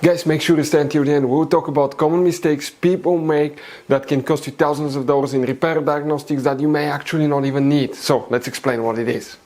Guys, make sure to stay until the end. We'll talk about common mistakes people make that can cost you thousands of dollars in repair diagnostics that you may actually not even need. So let's explain what it is.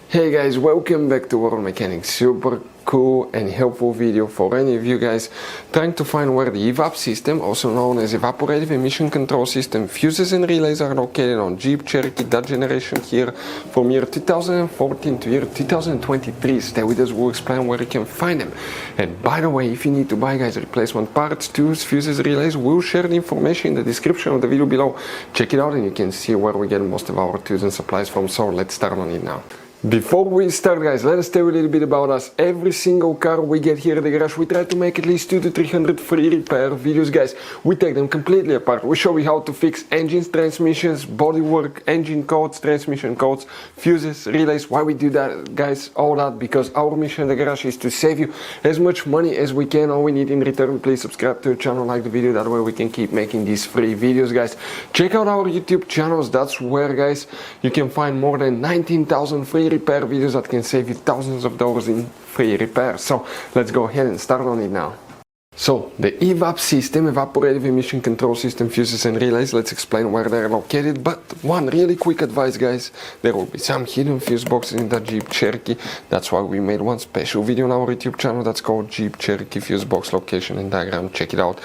Hey guys, welcome back to World Mechanics. Super cool and helpful video for any of you guys trying to find where the EVAP system, also known as Evaporative Emission Control System, fuses and relays are located on Jeep Cherokee, that generation here, from year 2014 to year 2023. Stay with us, we'll explain where you can find them. And by the way, if you need to buy, guys, replacement parts, tools, fuses, relays, we'll share the information in the description of the video below. Check it out and you can see where we get most of our tools and supplies from. So let's start on it now. Before we start, guys, let us tell you a little bit about us. Every single car we get here at the garage, we try to make at least 200 to 300 free repair videos, guys. We take them completely apart. We show you how to fix engines, transmissions, bodywork, engine codes, transmission codes, fuses, relays. Why we do that, guys? All that because our mission at the garage is to save you as much money as we can. All we need in return, please subscribe to the channel, like the video. That way we can keep making these free videos, guys. Check out our YouTube channels. That's where, guys, you can find more than 19,000 free repair videos that can save you thousands of dollars in free repair. So let's go ahead and start on it now. So the EVAP system, Evaporative Emission Control System, fuses and relays, let's explain where they're located. But one really quick advice, guys, there will be some hidden fuse boxes in that Jeep Cherokee. That's why we made one special video on our YouTube channel that's called Jeep Cherokee Fuse Box Location and Diagram. Check it out.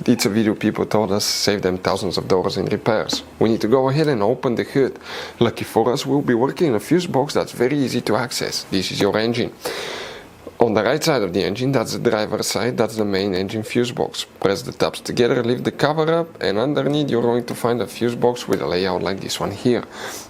It's a video people told us saved them thousands of dollars in repairs. We need to go ahead and open the hood. Lucky for us, we'll be working in a fuse box that's very easy to access. This is your engine. On the right side of the engine, that's the driver's side, that's the main engine fuse box. Press the tabs together, lift the cover up, and underneath you're going to find a fuse box with a layout like this one here.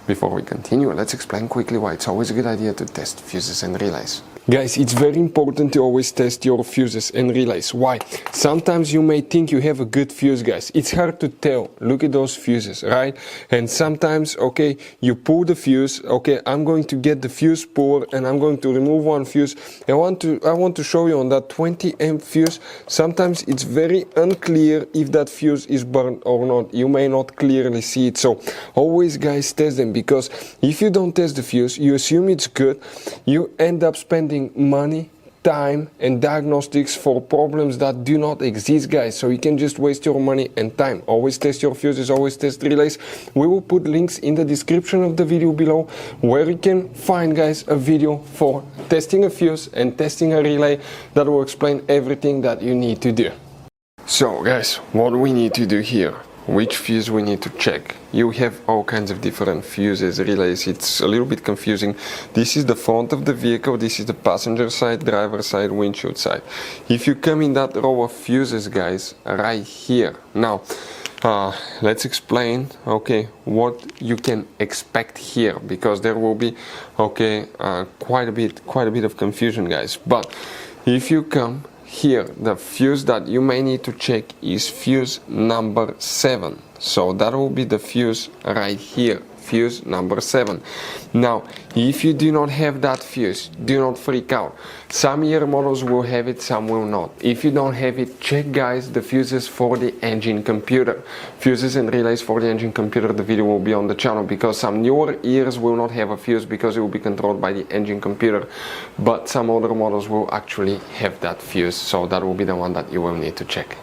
Before we continue, let's explain quickly why it's always a good idea to test fuses and relays. Guys, it's very important to always test your fuses and relays. Why? Sometimes you may think you have a good fuse, guys. It's hard to tell. Look at those fuses, right? And sometimes, okay, you pull the fuse. Okay, I'm going to get the fuse puller and I'm going to remove one fuse. I want to show you on that 20 amp fuse. Sometimes it's very unclear if that fuse is burned or not. You may not clearly see it. So always, guys, test them, because if you don't test the fuse, you assume it's good. You end up spending money, time and diagnostics for problems that do not exist, guys. So you can just waste your money and time. Always test your fuses, always test relays. We will put links in the description of the video below where you can find, guys, a video for testing a fuse and testing a relay that will explain everything that you need to do. So, guys, what we need to do here, which fuse we need to check. You have all kinds of different fuses, relays. It's a little bit confusing. This is the front of the vehicle, this is the passenger side, driver side, windshield side. If you come in that row of fuses, guys, right here. Now, let's explain, okay, what you can expect here, because there will be, okay, quite a bit of confusion, guys. But if you come here, the fuse that you may need to check is fuse number 7. So that will be the fuse right here, fuse number 7. Now, if you do not have that fuse, do not freak out. Some year models will have it, some will not. If you don't have it, check, guys, the fuses for the engine computer. Fuses and relays for the engine computer, the video will be on the channel, because some newer years will not have a fuse because it will be controlled by the engine computer. But some older models will actually have that fuse, so that will be the one that you will need to check.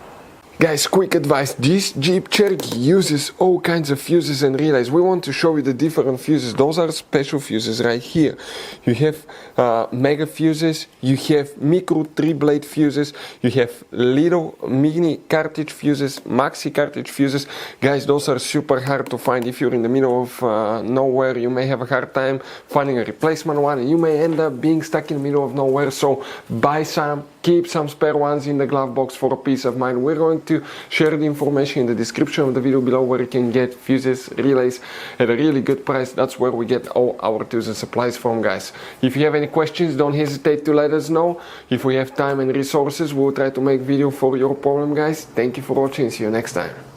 Guys, quick advice, this Jeep Cherokee uses all kinds of fuses and relays. We want to show you the different fuses. Those are special fuses right here. You have mega fuses, you have micro 3-blade fuses, you have little mini cartridge fuses, maxi cartridge fuses. Guys, those are super hard to find. If you're in the middle of nowhere, you may have a hard time finding a replacement one, and you may end up being stuck in the middle of nowhere. So buy some, keep some spare ones in the glove box for a peace of mind. We're going to share the information in the description of the video below where you can get fuses, relays at a really good price. That's where we get all our tools and supplies from, guys. If you have any questions, don't hesitate to let us know. If we have time and resources, we'll try to make video for your problem, guys. Thank you for watching. See you next time.